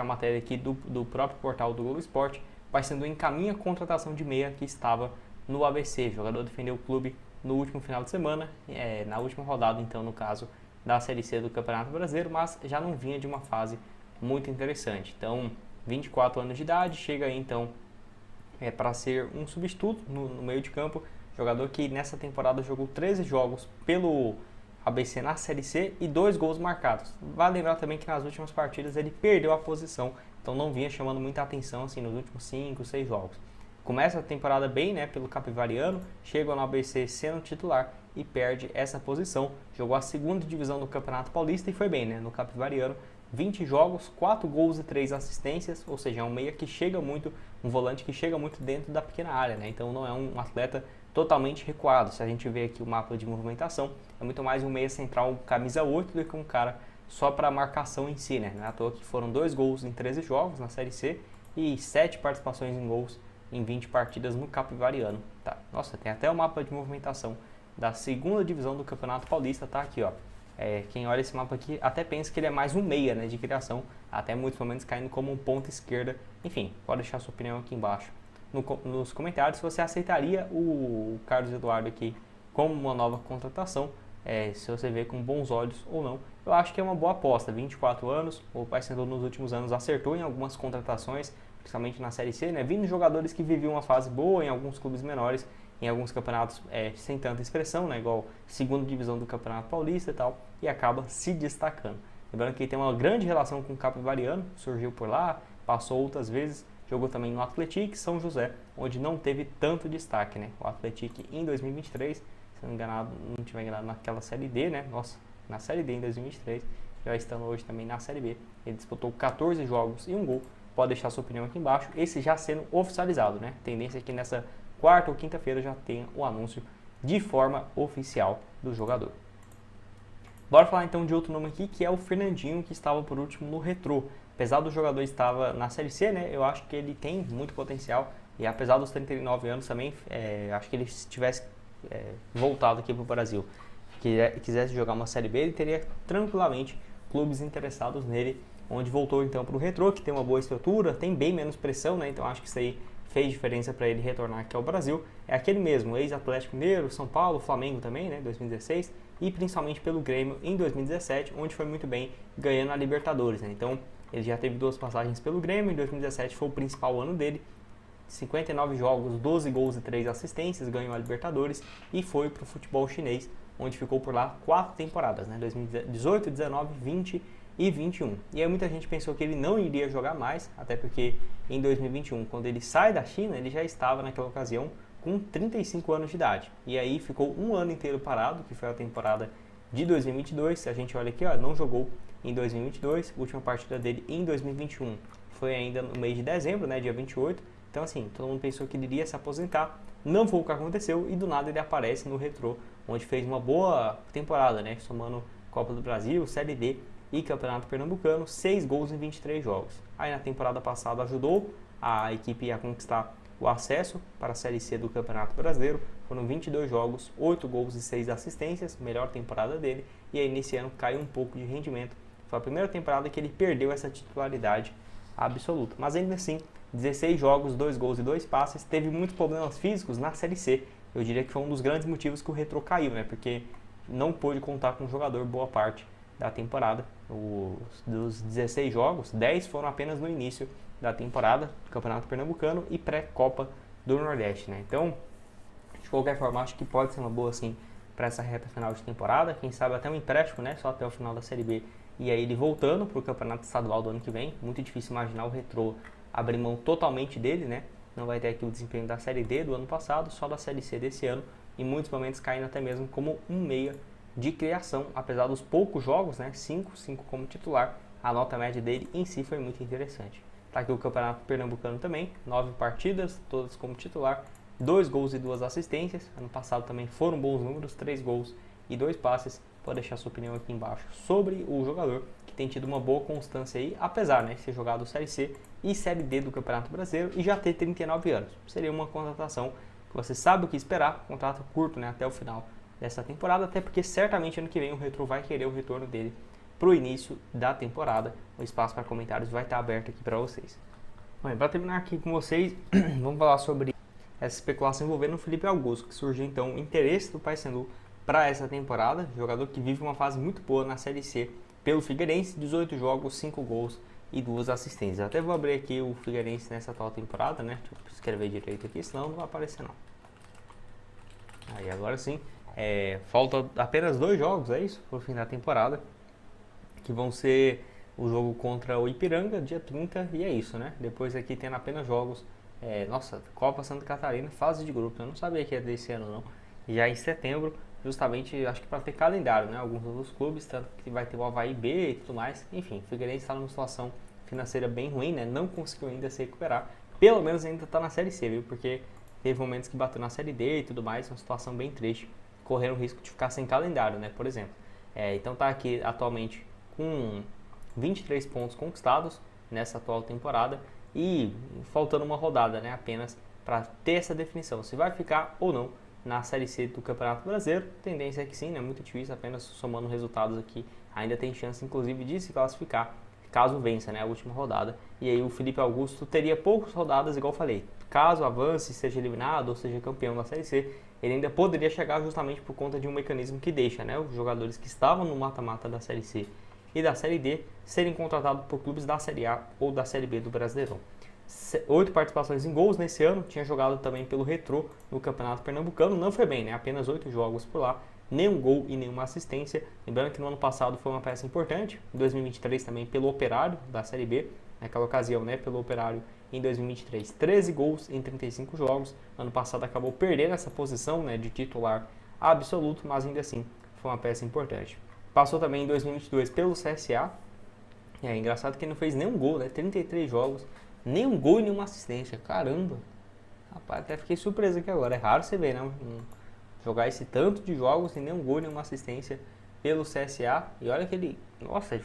a matéria aqui do próprio portal do Globo Esporte, o Paysandu encaminha a contratação de meia que estava no ABC. O jogador defendeu o clube no último final de semana, na última rodada, então, no caso da Série C do Campeonato Brasileiro, mas já não vinha de uma fase muito interessante. Então, 24 anos de idade, chega aí, então, para ser um substituto no meio de campo. Jogador que nessa temporada jogou 13 jogos pelo ABC na Série C e 2 gols marcados. Vale lembrar também que nas últimas partidas ele perdeu a posição, então não vinha chamando muita atenção assim nos últimos 5, 6 jogos. Começa a temporada bem, né, pelo Capivariano, chega no ABC sendo titular e perde essa posição. Jogou a segunda divisão do Campeonato Paulista e foi bem, né, no Capivariano. 20 jogos, 4 gols e 3 assistências, ou seja, é um meia que chega muito, um volante que chega muito dentro da pequena área, né? Então não é um atleta totalmente recuado. Se a gente vê aqui o mapa de movimentação, é muito mais um meia central camisa 8 do que um cara só para marcação em si, né? Não é à toa que foram 2 gols em 13 jogos na Série C e 7 participações em gols em 20 partidas no Capivariano. Tá. Nossa, tem até o mapa de movimentação da segunda divisão do Campeonato Paulista, tá aqui, ó. Quem olha esse mapa aqui até pensa que ele é mais um meia, né, de criação, até muitos momentos caindo como um ponta esquerda. Enfim, pode deixar sua opinião aqui embaixo nos comentários se você aceitaria o Carlos Eduardo aqui como uma nova contratação, se você vê com bons olhos ou não. Eu acho que é uma boa aposta, 24 anos, o Paysandu nos últimos anos acertou em algumas contratações, principalmente na Série C, né, vindo jogadores que viviam uma fase boa em alguns clubes menores, em alguns campeonatos sem tanta expressão, né, igual segunda divisão do Campeonato Paulista e tal, e acaba se destacando. Lembrando que ele tem uma grande relação com o Capivariano, surgiu por lá, passou outras vezes, jogou também no Atlético São José, onde não teve tanto destaque, né? O Atlético em 2023, se não estiver enganado naquela Série D, né? Nossa, na Série D em 2023, já estando hoje também na Série B. Ele disputou 14 jogos e 1 gol. Pode deixar sua opinião aqui embaixo, esse já sendo oficializado, né? Tendência é que nessa quarta ou quinta-feira já tenha o anúncio de forma oficial do jogador. Bora falar então de outro nome aqui, que é o Fernandinho, que estava por último no Retrô. Apesar do jogador estar na Série C, né, eu acho que ele tem muito potencial. E apesar dos 39 anos também, acho que ele se tivesse voltado aqui para o Brasil, quisesse jogar uma Série B, ele teria tranquilamente clubes interessados nele, onde voltou então para o Retrô, que tem uma boa estrutura, tem bem menos pressão, né, então acho que isso aí fez diferença para ele retornar aqui ao Brasil. É aquele mesmo, ex-Atlético Mineiro, São Paulo, Flamengo também, né, 2016, e principalmente pelo Grêmio em 2017, onde foi muito bem ganhando a Libertadores, né? Então ele já teve 2 passagens pelo Grêmio, em 2017 foi o principal ano dele, 59 jogos, 12 gols e 3 assistências, ganhou a Libertadores e foi para o futebol chinês, onde ficou por lá 4 temporadas, né? 2018, 19, 20 e 21. E aí muita gente pensou que ele não iria jogar mais, até porque em 2021, quando ele sai da China, ele já estava naquela ocasião com 35 anos de idade. E aí ficou um ano inteiro parado, que foi a temporada de 2022. Se a gente olha aqui, ó, não jogou em 2022, última partida dele em 2021 foi ainda no mês de dezembro, né, dia 28. Então assim, todo mundo pensou que ele iria se aposentar, não foi o que aconteceu e do nada ele aparece no Retrô, onde fez uma boa temporada, né, somando Copa do Brasil, Série D e Campeonato Pernambucano, 6 gols em 23 jogos. Aí na temporada passada ajudou a equipe a conquistar o acesso para a Série C do Campeonato Brasileiro, foram 22 jogos, 8 gols e 6 assistências, melhor temporada dele, e aí nesse ano caiu um pouco de rendimento. Foi a primeira temporada que ele perdeu essa titularidade absoluta, mas ainda assim, 16 jogos, 2 gols e 2 passes, teve muitos problemas físicos na Série C. Eu diria que foi um dos grandes motivos que o Retrô caiu, né, porque não pôde contar com um jogador boa parte da temporada. Dos 16 jogos, 10 foram apenas no início da temporada do Campeonato Pernambucano e pré-Copa do Nordeste, né? Então, de qualquer forma, acho que pode ser uma boa, assim, para essa reta final de temporada. Quem sabe até um empréstimo, né? Só até o final da Série B. E aí ele voltando para o Campeonato Estadual do ano que vem. Muito difícil imaginar o Retrô abrir mão totalmente dele, né? Não vai ter aqui o desempenho da Série D do ano passado, só da Série C desse ano. Em muitos momentos caindo até mesmo como um meia de criação. Apesar dos poucos jogos, né? 5 como titular, a nota média dele em si foi muito interessante. Tá aqui o Campeonato Pernambucano também, 9 partidas, todas como titular, 2 gols e 2 assistências. Ano passado também foram bons números, 3 gols e 2 passes. Pode deixar sua opinião aqui embaixo sobre o jogador, que tem tido uma boa constância aí, apesar de ser jogado Série C e Série D do Campeonato Brasileiro e já ter 39 anos. Seria uma contratação que você sabe o que esperar, contrato curto, né, até o final dessa temporada, até porque certamente ano que vem o Retrô vai querer o retorno dele para o início da temporada. O espaço para comentários vai estar aberto aqui para vocês. Bom, para terminar aqui com vocês, vamos falar sobre essa especulação envolvendo o Felipe Augusto, que surgiu então o interesse do Paysandu para essa temporada, jogador que vive uma fase muito boa na Série C pelo Figueirense, 18 jogos, 5 gols e 2 assistências. Até vou abrir aqui o Figueirense nessa atual temporada, né? Deixa eu escrever direito aqui, senão não vai aparecer não. Aí agora sim, falta apenas 2 jogos, é isso? Para o fim da temporada, que vão ser o jogo contra o Ipiranga, dia 30, e é isso, né? Depois aqui tendo apenas jogos, Copa Santa Catarina, fase de grupo, eu não sabia que ia desse ano não, já em setembro, justamente, acho que para ter calendário, né? Alguns outros clubes, tanto que vai ter o Avaí B e tudo mais, enfim, o Figueirense está numa situação financeira bem ruim, né? Não conseguiu ainda se recuperar, pelo menos ainda está na Série C, viu? Porque teve momentos que bateu na Série D e tudo mais, uma situação bem triste, correram o risco de ficar sem calendário, né? Por exemplo. Então tá aqui atualmente com 23 pontos conquistados nessa atual temporada e faltando uma rodada, né? Apenas para ter essa definição, se vai ficar ou não na Série C do Campeonato Brasileiro. Tendência é que sim, né? Muito difícil, apenas somando resultados aqui, ainda tem chance inclusive de se classificar, caso vença, né, a última rodada. E aí o Felipe Augusto teria poucas rodadas, igual eu falei. Caso avance, seja eliminado ou seja campeão da Série C, ele ainda poderia chegar justamente por conta de um mecanismo que deixa, né, os jogadores que estavam no mata-mata da Série C e da Série D serem contratados por clubes da Série A ou da Série B do Brasileirão. 8 participações em gols nesse ano, tinha jogado também pelo Retrô no Campeonato Pernambucano, não foi bem, né, apenas 8 jogos por lá, nenhum gol e nenhuma assistência. Lembrando que no ano passado foi uma peça importante, em 2023 também pelo Operário da Série B, naquela ocasião, né, pelo Operário em 2023, 13 gols em 35 jogos. Ano passado acabou perdendo essa posição, né, de titular absoluto, mas ainda assim foi uma peça importante. Passou também em 2022 pelo CSA. É engraçado que ele não fez nenhum gol, né, 33 jogos, nenhum gol e nenhuma assistência. Caramba, rapaz, até fiquei surpreso aqui agora. É raro você ver, né, jogar esse tanto de jogos sem nenhum gol, nenhuma assistência pelo CSA. E olha que ele, nossa,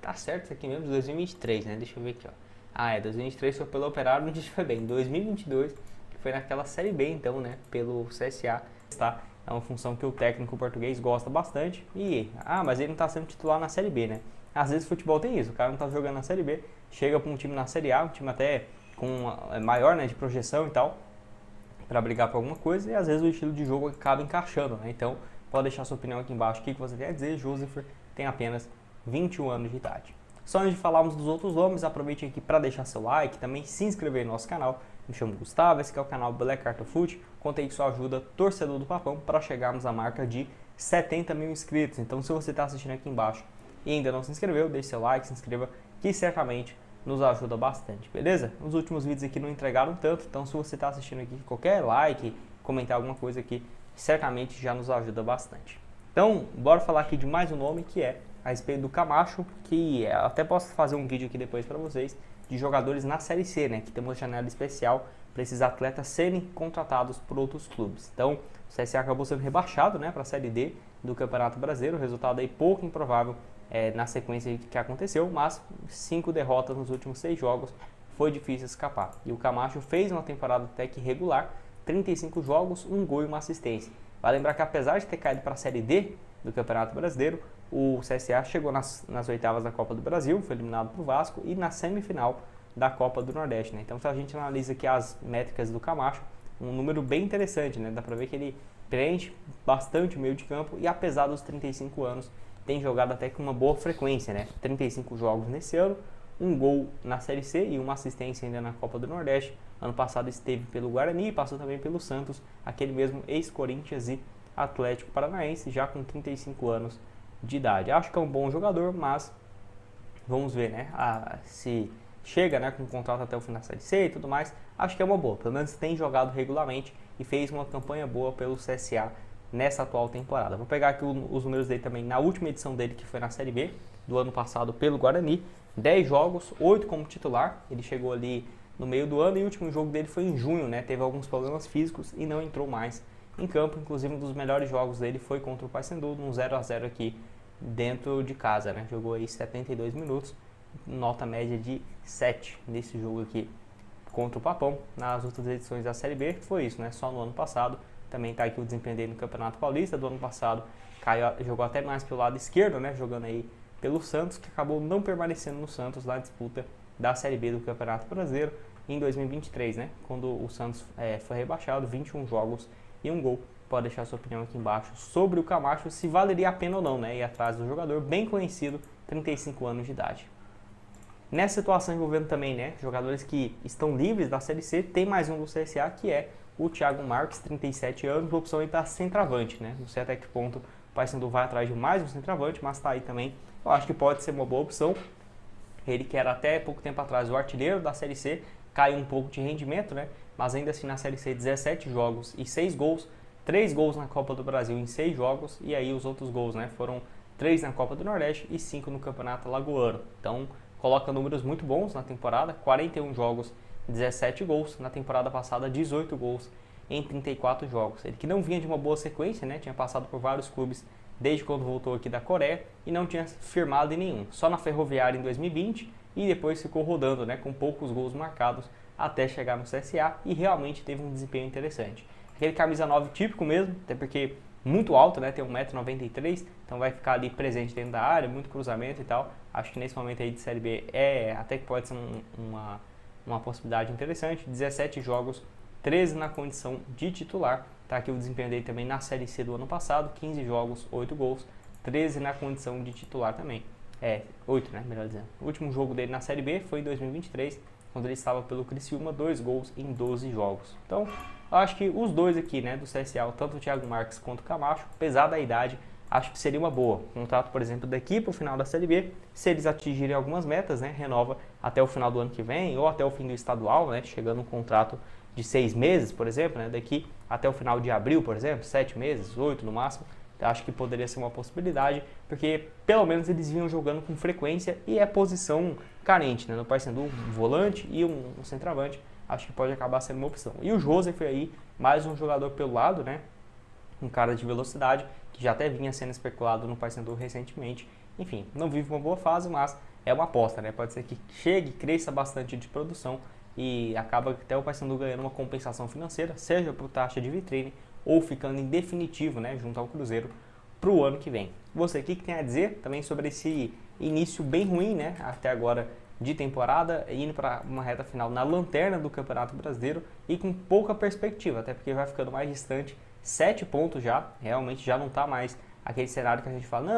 tá certo isso aqui mesmo, 2023, né? Deixa eu ver aqui, ó. 2023 foi pelo Operário, onde foi bem. 2022, que foi naquela Série B, então, né? Pelo CSA, tá? É uma função que o técnico português gosta bastante. E, mas ele não tá sendo titular na Série B, né? Às vezes o futebol tem isso, o cara não tá jogando na Série B, chega pra um time na Série A, um time até com maior, né, de projeção e tal, para brigar por alguma coisa, e às vezes o estilo de jogo acaba encaixando, né? Então, pode deixar sua opinião aqui embaixo, o que você tem a dizer. Joseph tem apenas 21 anos de idade. Só antes de falarmos dos outros nomes, aproveite aqui para deixar seu like, também se inscrever no nosso canal. Me chamo Gustavo, esse aqui é o canal Black Carta Foot. Contei com sua ajuda, torcedor do Papão, para chegarmos à marca de 70 mil inscritos. Então, se você está assistindo aqui embaixo e ainda não se inscreveu, deixe seu like, se inscreva, que certamente nos ajuda bastante, beleza? Os últimos vídeos aqui não entregaram tanto, então se você está assistindo aqui, qualquer like, comentar alguma coisa aqui, certamente já nos ajuda bastante. Então, bora falar aqui de mais um nome, que é a respeito do Camacho, que até posso fazer um vídeo aqui depois para vocês, de jogadores na Série C, né? Que tem uma janela especial para esses atletas serem contratados por outros clubes. Então, o CSA acabou sendo rebaixado, né, para a Série D do Campeonato Brasileiro, resultado aí pouco improvável na sequência que aconteceu, mas 5 derrotas nos últimos 6 jogos, foi difícil escapar. E o Camacho fez uma temporada até que regular, 35 jogos, 1 gol e uma assistência. Vale lembrar que apesar de ter caído para a Série D do Campeonato Brasileiro, o CSA chegou nas oitavas da Copa do Brasil, foi eliminado para o Vasco, e na semifinal da Copa do Nordeste, né? Então, se a gente analisa aqui as métricas do Camacho, um número bem interessante, né? Dá para ver que ele preenche bastante o meio de campo e, apesar dos 35 anos, tem jogado até com uma boa frequência, né? 35 jogos nesse ano, 1 gol na Série C e uma assistência ainda na Copa do Nordeste. Ano passado esteve pelo Guarani, passou também pelo Santos, aquele mesmo ex-Corinthians e Atlético Paranaense, já com 35 anos de idade. Acho que é um bom jogador, mas vamos ver, né? Se chega, né, com um contrato até o final da Série C e tudo mais, acho que é uma boa. Pelo menos tem jogado regularmente e fez uma campanha boa pelo CSA nessa atual temporada. Vou pegar aqui os números dele também na última edição dele, que foi na Série B do ano passado pelo Guarani. 10 jogos, 8 como titular. Ele chegou ali no meio do ano e o último jogo dele foi em junho, né? Teve alguns problemas físicos e não entrou mais em campo. Inclusive, um dos melhores jogos dele foi contra o Paysandu, num 0-0 aqui dentro de casa, né? Jogou aí 72 minutos, nota média de 7 nesse jogo aqui contra o Papão. Nas outras edições da Série B foi isso, né? Só no ano passado. Também está aqui o desempenho dele no Campeonato Paulista do ano passado. Jogou até mais pelo lado esquerdo, né? Jogando aí pelo Santos, que acabou não permanecendo no Santos na disputa da Série B do Campeonato Brasileiro em 2023, né? Quando o Santos foi rebaixado, 21 jogos e 1 gol. Pode deixar sua opinião aqui embaixo sobre o Camacho, se valeria a pena ou não, né? Ir atrás do jogador bem conhecido, 35 anos de idade. Nessa situação envolvendo também, né, jogadores que estão livres da Série C, tem mais um do CSA, que é o Thiago Marques, 37 anos, a opção aí para centroavante, né? Não sei até que ponto o Paysandu vai atrás de mais um centroavante, mas tá aí também. Eu acho que pode ser uma boa opção. Ele que era até pouco tempo atrás o artilheiro da Série C, caiu um pouco de rendimento, né? Mas ainda assim na Série C 17 jogos e 6 gols, 3 gols na Copa do Brasil em 6 jogos, e aí os outros gols, né, foram 3 na Copa do Nordeste e 5 no Campeonato Alagoano. Então coloca números muito bons na temporada, 41 jogos, 17 gols, na temporada passada 18 gols em 34 jogos. Ele que não vinha de uma boa sequência, né, tinha passado por vários clubes desde quando voltou aqui da Coreia e não tinha firmado em nenhum, só na Ferroviária em 2020 e depois ficou rodando, né, com poucos gols marcados até chegar no CSA e realmente teve um desempenho interessante. Aquele camisa 9 típico mesmo, até porque muito alto, né, tem 1,93 m, então vai ficar ali presente dentro da área, muito cruzamento e tal. Acho que nesse momento aí de Série B até que pode ser uma possibilidade interessante. 17 jogos, 13 na condição de titular. Tá aqui o desempenho dele também na Série C do ano passado, 15 jogos, 8 gols, 13 na condição de titular também. 8, né, melhor dizendo. O último jogo dele na Série B foi em 2023, quando ele estava pelo Criciúma, 2 gols em 12 jogos. Então, eu acho que os dois aqui, né, do CSA, tanto o Thiago Marques quanto o Camacho, apesar da idade, acho que seria uma boa. Contrato, por exemplo, daqui para o final da Série B, se eles atingirem algumas metas, né, renova até o final do ano que vem ou até o fim do estadual, né, chegando um contrato de 6 meses, por exemplo, né, daqui até o final de abril, por exemplo, 7 meses, 8 no máximo. Acho que poderia ser uma possibilidade, porque pelo menos eles vinham jogando com frequência e é posição carente, né? No Paysandu, um volante e um centroavante, acho que pode acabar sendo uma opção. E o Joseph aí, mais um jogador pelo lado, né? Um cara de velocidade, que já até vinha sendo especulado no Paysandu recentemente. Enfim, não vive uma boa fase, mas é uma aposta, né? Pode ser que chegue, cresça bastante de produção e acaba até o Paysandu ganhando uma compensação financeira, seja por taxa de vitrine ou ficando em definitivo, né, junto ao Cruzeiro para o ano que vem. Você, o que tem a dizer também sobre esse início bem ruim, né, até agora de temporada, indo para uma reta final na lanterna do Campeonato Brasileiro e com pouca perspectiva, até porque vai ficando mais distante, 7 pontos já, realmente já não está mais aquele cenário que a gente fala, não,